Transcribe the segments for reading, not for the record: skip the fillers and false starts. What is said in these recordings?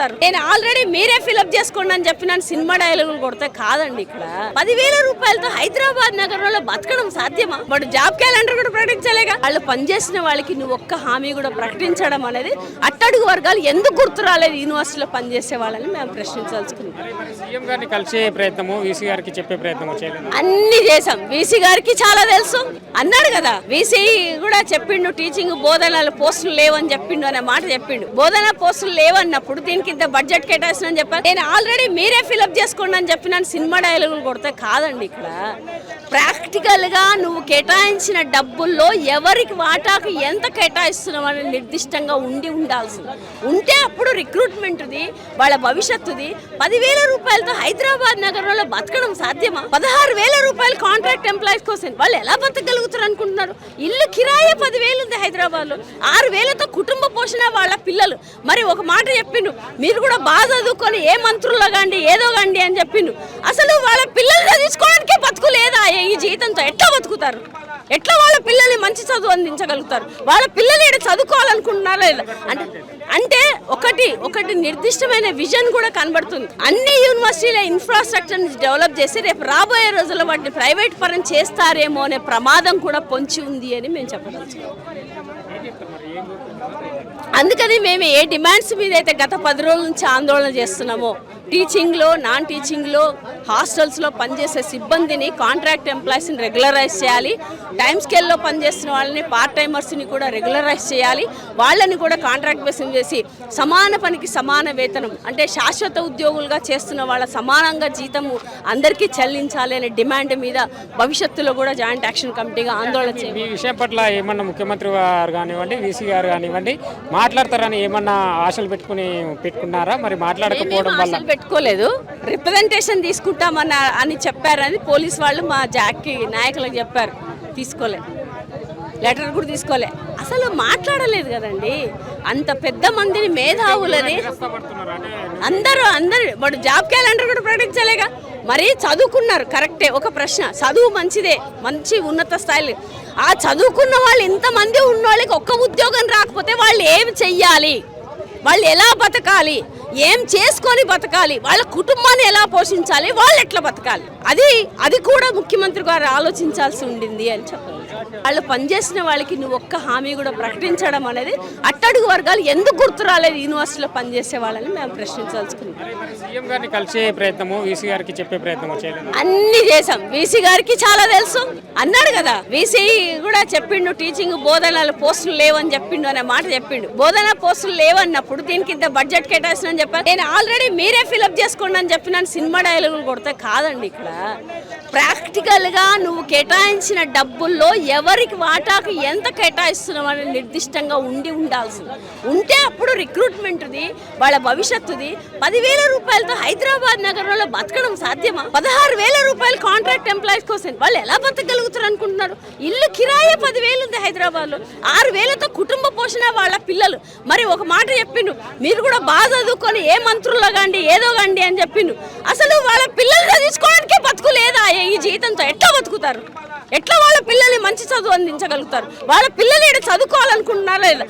బతుకుతారు. నేను ఆల్రెడీ మీరే ఫిలప్ చేసుకోండి అని చెప్పిన సినిమా డైలాగులు కొడితే కాదండి. ఇక్కడ 10,000 రూపాయలతో హైదరాబాద్ నగరంలో బతకడం సాధ్యమా? వాడు జాబ్ క్యాలెండర్ కూడా ప్రకటించలేగా. వాళ్ళు పనిచేసిన వాళ్ళకి నువ్వు ఒక్క హామీ కూడా ప్రకటించడం అనేది అట్టడుగు వర్గాలు ఎందుకు గుర్తు రాలేదు? యూనివర్సిటీలో పనిచేసే వాళ్ళని మేము ప్రశ్నించాల్సుకున్నాం. కలిసే ప్రయత్నము వీసీ గారికి చెప్పే ప్రయత్నం అన్ని చేసాం. వీసీ గారికి చాలా తెలుసు అన్నాడు కదా. వీసీ కూడా చెప్పిండు టీచింగ్ బోధనలు పోస్టులు లేవని చెప్పిండు అనే మాట చెప్పిండు. బోధన పోస్టులు లేవన్నప్పుడు దీనికి ఇంత బడ్జెట్ కేటాయిస్తుందని చెప్పారు. నేను ఆల్రెడీ మీరే ఫిలప్ చేసుకోండి అని చెప్పిన సినిమా డైలాగులు కొడితే కాదండి. ఇక్కడ ప్రాక్టికల్ గా నువ్వు కేటాయించిన డబ్బుల్లో ఎవరికి వాటాకు ఎంత కేటాయిస్తున్నావు అని నిర్దిష్టంగా ఉండాల్సింది. ఉంటే అప్పుడు రిక్రూట్మెంట్ది వాళ్ళ భవిష్యత్తుది. 10,000 రూపాయలతో హైదరాబాద్ నగరంలో బతకడం సాధ్యమా? 16,000 రూపాయలు కాంట్రాక్ట్ ఎంప్లాయీస్ కోసం వాళ్ళు ఎలా బతకగలుగుతారు అనుకుంటున్నారు? ఇల్లు కిరాయి 10,000 ఉంది హైదరాబాద్ లో. 6,000తో కుటుంబ పోషణ వాళ్ళ పిల్లలు. మరి ఒక మాట చెప్పిండు, మీరు కూడా బాగా చదువుకొని ఏ మంత్రుల్లో కాండి ఏదో కాండి అని చెప్పిండు. అసలు వాళ్ళ పిల్లలు చదువుకోవడానికే బతుకు లేదా? ఈ జీతంతో ఎట్లా బతుకుతారు? ఎట్లా వాళ్ళ పిల్లల్ని మంచి చదువు అందించగలుగుతారు? వాళ్ళ పిల్లలు ఇక్కడ చదువుకోవాలనుకుంటున్నారా లేదా? అంటే ఒకటి నిర్దిష్టమైన విజన్ కూడా కనబడుతుంది. అన్ని యూనివర్సిటీల ఇన్ఫ్రాస్ట్రక్చర్ డెవలప్ చేసి రేపు రాబోయే రోజుల్లో వాటిని ప్రైవేట్ పరం చేస్తారేమో అనే ప్రమాదం కూడా పొంచి ఉంది అని మేము చెప్పదలుచుకున్నాం. అందుకని మేము ఏ డిమాండ్స్ మీద అయితే గత 10 రోజుల నుంచి ఆందోళన చేస్తున్నామో, టీచింగ్లో నాన్ టీచింగ్లో హాస్టల్స్లో పనిచేసే సిబ్బందిని కాంట్రాక్ట్ ఎంప్లాయీస్ని రెగ్యులరైజ్ చేయాలి. టైం స్కేల్లో పనిచేస్తున్న వాళ్ళని పార్ట్ టైమర్స్ని కూడా రెగ్యులరైజ్ చేయాలి. వాళ్ళని కూడా కాంట్రాక్ట్ బేసిస్ చేసి సమాన పనికి సమాన వేతనం అంటే శాశ్వత ఉద్యోగులుగా చేస్తున్న వాళ్ళ సమానంగా జీతము అందరికీ చెల్లించాలి అనే డిమాండ్ మీద భవిష్యత్తులో కూడా జాయింట్ యాక్షన్ కమిటీగా ఆందోళన చేయాలి. ఈ విషయం పట్ల ఏమన్నా ముఖ్యమంత్రి గారు కానివ్వండి, వీసీ గారు కానివ్వండి మాట్లాడతారని ఏమన్నా ఆశలు పెట్టుకున్నారా? మరి మాట్లాడకపోవడం వల్ల పెట్టుకోలేదు. రిప్రజెంటేషన్ తీసుకుంటామని చెప్పారని పోలీస్ వాళ్ళు మా జాక్కి నాయకులకు చెప్పారు. తీసుకోలేదు, లెటర్ కూడా తీసుకోలే. అసలు మాట్లాడలేదు కదండి. అంత పెద్ద మందిని మేధావులని అందరూ వాడు జాబ్ క్యాలెండర్ కూడా ప్రకటించలేగా. మరి చదువుకున్నారు కరెక్టే. ఒక ప్రశ్న, చదువు మంచిదే, మంచి ఉన్నత స్థాయిలో. ఆ చదువుకున్న వాళ్ళు ఇంతమంది ఉన్న వాళ్ళకి ఒక్క ఉద్యోగం రాకపోతే వాళ్ళు ఏమి చెయ్యాలి? వాళ్ళు ఎలా బతకాలి? ఏం చేసుకొని బతకాలి? వాళ్ళ కుటుంబాన్ని ఎలా పోషించాలి? వాళ్ళు ఎట్లా బతకాలి? అది కూడా ముఖ్యమంత్రి గారు ఆలోచించాల్సి ఉండింది అని చెప్పాలి. వాళ్ళు పనిచేసిన వాళ్ళకి నువ్వు ఒక్క హామీ కూడా ప్రకటించడం అనేది అట్టడుగు వర్గాలు ఎందుకు గుర్తు రాలేదు? యూనివర్సిటీలో పనిచేసే వాళ్ళని మేము ప్రశ్నించాల్సుకున్నాం. కలిసే ప్రయత్నము వీసీ గారికి చెప్పే ప్రయత్నం అన్ని చేసాం. వీసీ గారికి చాలా తెలుసు అన్నాడు కదా. వీసీ కూడా చెప్పిండు టీచింగ్ బోధనలు పోస్టులు లేవని చెప్పిండు అనే మాట చెప్పిండు. బోధన పోస్టులు లేవన్నప్పుడు దీనికి ఇంత బడ్జెట్ కేటాయిస్తుందని చెప్పారు. నేను ఆల్రెడీ మీరే ఫిలప్ చేసుకోండి అని చెప్పిన సినిమా డైలాగులు కొడితే కాదండి. ఇక్కడ ప్రాక్టికల్ గా నువ్వు కేటాయించిన డబ్బుల్లో ఎవరికి వాటాకు ఎంత కేటాయిస్తున్నావు అని నిర్దిష్టంగా ఉండాల్సింది. ఉంటే అప్పుడు రిక్రూట్మెంట్ది వాళ్ళ భవిష్యత్తుది. 10,000 రూపాయలతో హైదరాబాద్ నగరంలో బతకడం సాధ్యమా? 16,000 రూపాయలు కాంట్రాక్ట్ ఎంప్లాయీస్ కోసం వాళ్ళు ఎలా బతకగలుగుతారు అనుకుంటున్నారు? ఇల్లు కిరాయి 10,000 ఉంది హైదరాబాద్ లో. 6,000తో కుటుంబ పోషణ వాళ్ళ పిల్లలు. మరి ఒక మాట చెప్పిండు, మీరు కూడా బాగా చదువుకొని ఏ మంత్రుల్లో కాండి ఏదో కాండి అని చెప్పిండు. అసలు వాళ్ళ పిల్లలు చదువుకోవడానికే బతుకు లేదా? ఈ జీతంతో ఎట్లా బతుకుతారు? ఎట్లా వాళ్ళ పిల్లల్ని మంచి చదువు అందించగలుగుతారు? వాళ్ళ పిల్లలు ఇక్కడ చదువుకోవాలనుకుంటున్నారా లేదా?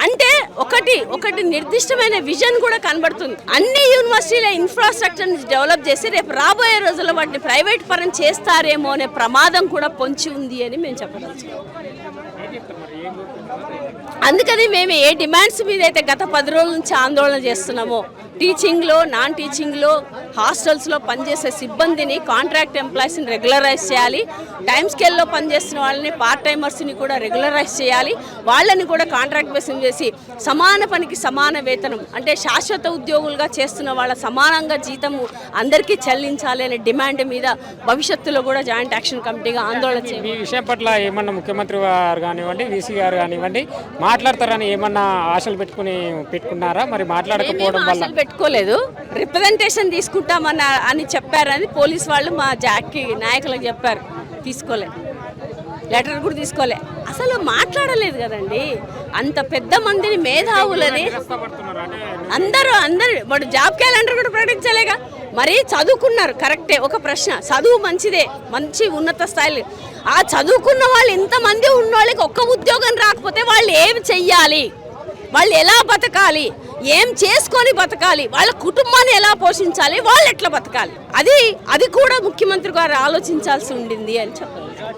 అంటే ఒకటి నిర్దిష్టమైన విజన్ కూడా కనబడుతుంది. అన్ని యూనివర్సిటీల ఇన్ఫ్రాస్ట్రక్చర్ డెవలప్ చేసి రేపు రాబోయే రోజుల్లో వాటిని ప్రైవేట్ పరం చేస్తారేమో అనే ప్రమాదం కూడా పొంచి ఉంది అని మేము చెప్పదలుచుకున్నాం. అందుకని మేము ఏ డిమాండ్స్ మీద అయితే గత 10 రోజుల నుంచి ఆందోళన చేస్తున్నామో, టీచింగ్లో నాన్ టీచింగ్లో హాస్టల్స్లో పనిచేసే సిబ్బందిని కాంట్రాక్ట్ ఎంప్లాయీస్ని రెగ్యులరైజ్ చేయాలి. టైం స్కేల్లో పనిచేస్తున్న వాళ్ళని పార్ట్ టైమర్స్ని కూడా రెగ్యులరైజ్ చేయాలి. వాళ్ళని కూడా కాంట్రాక్ట్ బేసిస్ చేసి సమాన పనికి సమాన వేతనం అంటే శాశ్వత ఉద్యోగులుగా చేస్తున్న వాళ్ళ సమానంగా జీతము అందరికీ చెల్లించాలి అనే డిమాండ్ మీద భవిష్యత్తులో కూడా జాయింట్ యాక్షన్ కమిటీగా ఆందోళన చేయాలి. ఈ విషయం పట్ల ఏమన్నా ముఖ్యమంత్రి గారు కానివ్వండి, వీసీ గారు కానివ్వండి మాట్లాడతారని ఏమన్నా ఆశలు పెట్టుకున్నారా? మరి మాట్లాడకపోవడం వల్ల పెట్టుకోలేదు. రిప్రజెంటేషన్ తీసుకుంటామని చెప్పారని పోలీస్ వాళ్ళు మా జాక్కి నాయకులకు చెప్పారు. తీసుకోలేదు, లెటర్ కూడా తీసుకోలే. అసలు మాట్లాడలేదు కదండి. అంత పెద్ద మందిని మేధావులని అందరూ వాడు జాబ్ క్యాలెండర్ కూడా ప్రకటించలేగా. మరి చదువుకున్నారు కరెక్టే. ఒక ప్రశ్న, చదువు మంచిదే, మంచి ఉన్నత స్థాయిలో. ఆ చదువుకున్న వాళ్ళు ఇంతమంది ఉన్న వాళ్ళకి ఒక్క ఉద్యోగం రాకపోతే వాళ్ళు ఏమి చెయ్యాలి? వాళ్ళు ఎలా బతకాలి, ఏం చేసుకొని బతకాలి, వాళ్ళ కుటుంబాన్ని ఎలా పోషించాలి, వాళ్ళు ఎట్లా బతకాలి, అది కూడా ముఖ్యమంత్రి గారు ఆలోచించాల్సి ఉండింది అని చెప్పాలి.